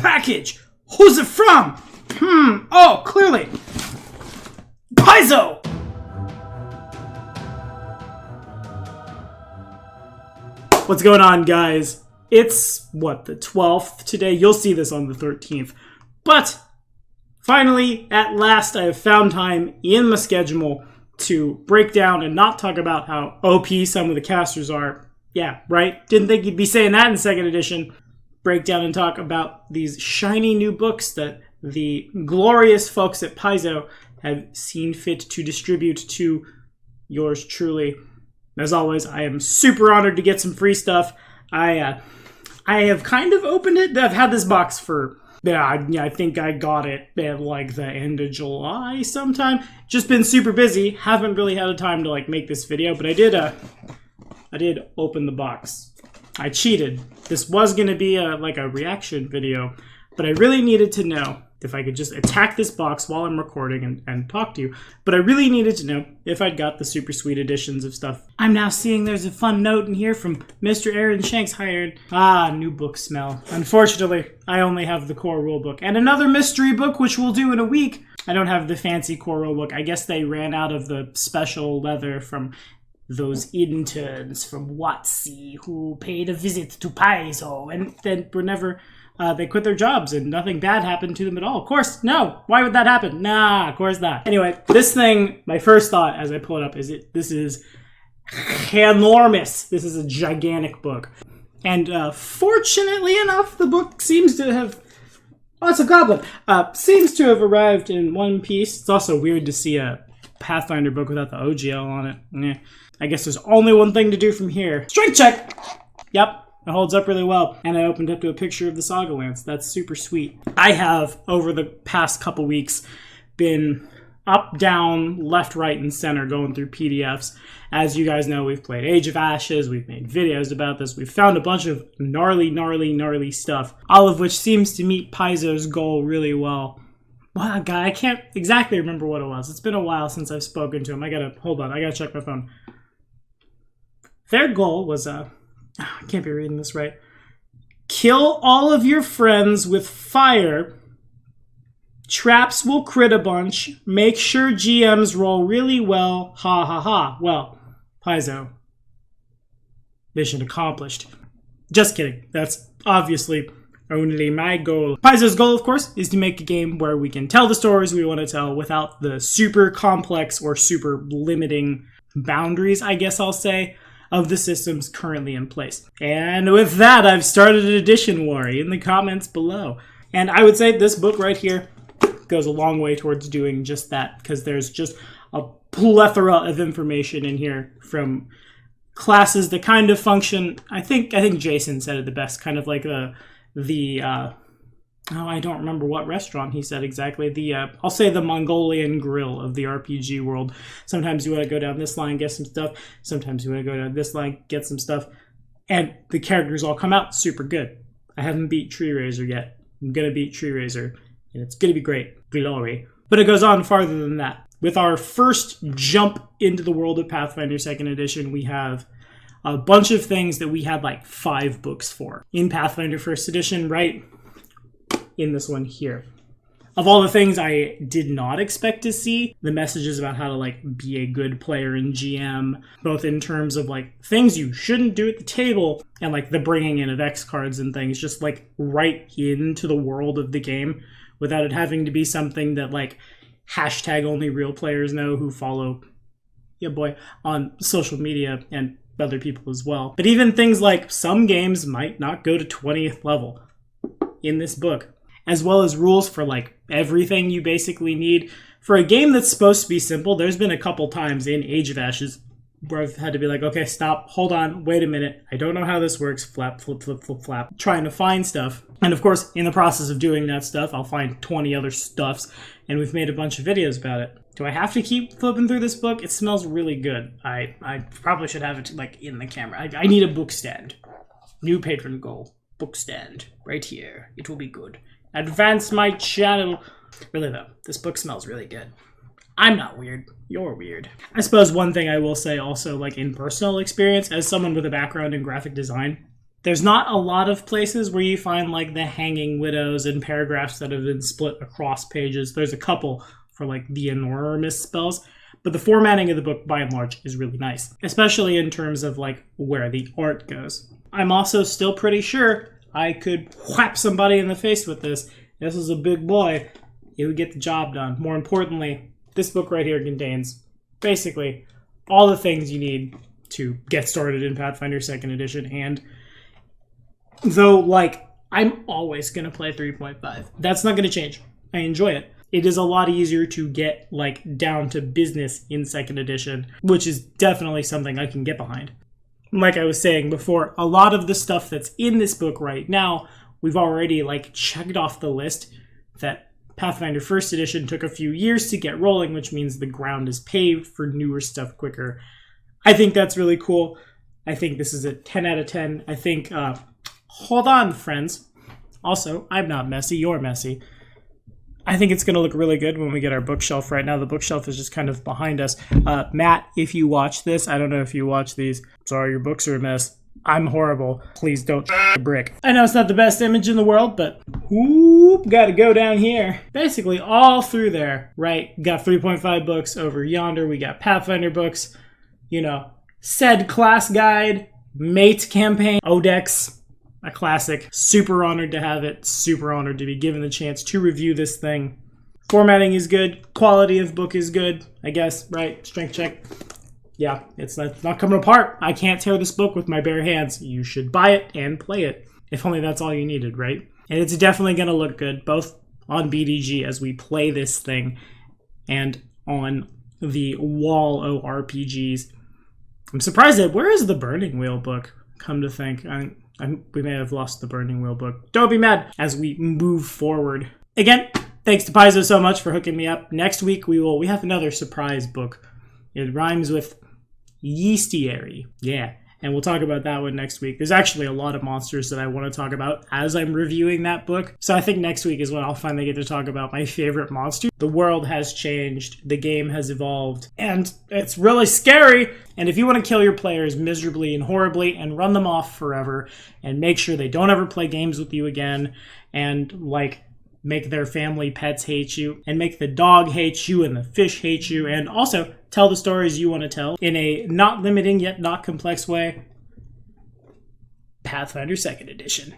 package! Who's it from? Oh, clearly. Paizo! What's going on, guys? It's, the 12th today? You'll see this on the 13th. But, finally, at last, I have found time in my schedule to break down and not talk about how OP some of the casters are. Yeah, right? Didn't think you'd be saying that in 2nd edition. Break down and talk about these shiny new books that the glorious folks at Paizo have seen fit to distribute to yours truly. As always, I am super honored to get some free stuff. I have kind of opened it. I've had this box for, I think I got it at like the end of July sometime. Just been super busy. Haven't really had a time to like make this video, but I did open the box. I cheated. This was going to be a reaction video, but I really needed to know if I could just attack this box while I'm recording and talk to you. But I really needed to know if I'd got the super sweet editions of stuff. I'm now seeing there's a fun note in here from Mr. Aaron Shanks. Hi, Aaron. New book smell. Unfortunately, I only have the core rulebook and another mystery book, which we'll do in a week. I don't have the fancy core rulebook. I guess they ran out of the special leather from those interns from WotC who paid a visit to Paizo and then were never... they quit their jobs and nothing bad happened to them at all. Of course, no. Why would that happen? Nah, of course not. Anyway, this thing, my first thought as I pull it up is this is enormous. This is a gigantic book. And fortunately enough, the book seems to have... Oh, it's a goblin. Seems to have arrived in one piece. It's also weird to see a Pathfinder book without the OGL on it. Yeah. I guess there's only one thing to do from here. Strength check! Yep. It holds up really well. And I opened up to a picture of the Saga Lance. That's super sweet. I have, over the past couple weeks, been up, down, left, right, and center going through PDFs. As you guys know, we've played Age of Ashes. We've made videos about this. We've found a bunch of gnarly stuff. All of which seems to meet Paizo's goal really well. Wow, guy, I can't exactly remember what it was. It's been a while since I've spoken to him. Hold on, I gotta check my phone. Their goal was, I can't be reading this right. Kill all of your friends with fire. Traps will crit a bunch. Make sure GMs roll really well. Ha ha ha. Well, Paizo. Mission accomplished. Just kidding. That's obviously only my goal. Paizo's goal, of course, is to make a game where we can tell the stories we want to tell without the super complex or super limiting boundaries, I guess I'll say, of the systems currently in place. And with that, I've started an edition war in the comments below. And I would say this book right here goes a long way towards doing just that, because there's just a plethora of information in here from classes that kind of function, I think Jason said it the best, kind of like I don't remember what restaurant he said exactly. I'll say the Mongolian grill of the RPG world. Sometimes you want to go down this line, get some stuff. Sometimes you want to go down this line, get some stuff. And the characters all come out super good. I haven't beat Tree Raiser yet. I'm going to beat Tree Raiser, and it's going to be great. Glory. But it goes on farther than that. With our first jump into the world of Pathfinder 2nd Edition, we have a bunch of things that we had like 5 books for. In Pathfinder 1st Edition, right? In this one here. Of all the things I did not expect to see, the messages about how to like be a good player in GM, both in terms of like things you shouldn't do at the table and like the bringing in of X cards and things, just like right into the world of the game without it having to be something that like hashtag only real players know who follow on social media and other people as well. But even things like some games might not go to 20th level in this book, as well as rules for like everything you basically need. For a game that's supposed to be simple, there's been a couple times in Age of Ashes where I've had to be like, okay, stop, hold on, wait a minute, I don't know how this works, flap, flip, flip, flip, flap, trying to find stuff. And of course, in the process of doing that stuff, I'll find 20 other stuffs, and we've made a bunch of videos about it. Do I have to keep flipping through this book? It smells really good. I probably should have it like in the camera. I need a book stand. New patron goal. Book stand. Right here. It will be good. Advance my channel. Really though, this book smells really good. I'm not weird. You're weird. I suppose one thing I will say also, like in personal experience, as someone with a background in graphic design, There's not a lot of places where you find like the hanging widows and paragraphs that have been split across pages. There's a couple for like the enormous spells, but the formatting of the book by and large is really nice, especially in terms of like where the art goes. I'm also still pretty sure I could whap somebody in the face with this. This is a big boy. It would get the job done. More importantly, this book right here contains basically all the things you need to get started in Pathfinder 2nd Edition, and though, like, I'm always going to play 3.5. That's not going to change. I enjoy it. It is a lot easier to get, like, down to business in 2nd Edition, which is definitely something I can get behind. Like I was saying before, a lot of the stuff that's in this book right now, we've already, like, checked off the list. That Pathfinder 1st Edition took a few years to get rolling, which means the ground is paved for newer stuff quicker. I think that's really cool. I think this is a 10 out of 10. I think... hold on, friends. Also, I'm not messy, you're messy. I think it's going to look really good when we get our bookshelf. Right now, the bookshelf is just kind of behind us. Matt, if you watch this, I don't know if you watch these. Sorry, your books are a mess. I'm horrible. Please don't a brick. I know it's not the best image in the world, but whoop, gotta go down here. Basically, all through there, right? Got 3.5 books over yonder. We got Pathfinder books, you know, said class guide, mate campaign, Odex. A classic. Super honored to have it. Super honored to be given the chance to review this thing. Formatting is good. Quality of book is good, I guess, right? Strength check. Yeah, it's not coming apart. I can't tear this book with my bare hands. You should buy it and play it. If only that's all you needed, right? And it's definitely going to look good, both on BDG as we play this thing and on the wall ORPGs. I'm surprised that where is the Burning Wheel book? Come to think, we may have lost the Burning Wheel book. Don't be mad as we move forward. Again, thanks to Paizo so much for hooking me up. Next week we have another surprise book. It rhymes with Yeastiary. Yeah, and we'll talk about that one next week. There's actually a lot of monsters that I want to talk about as I'm reviewing that book. So I think next week is when I'll finally get to talk about my favorite monster. The world has changed, the game has evolved, and it's really scary. And if you want to kill your players miserably and horribly and run them off forever and make sure they don't ever play games with you again and, like, make their family pets hate you and make the dog hate you and the fish hate you and also tell the stories you want to tell in a not limiting yet not complex way, Pathfinder 2nd Edition.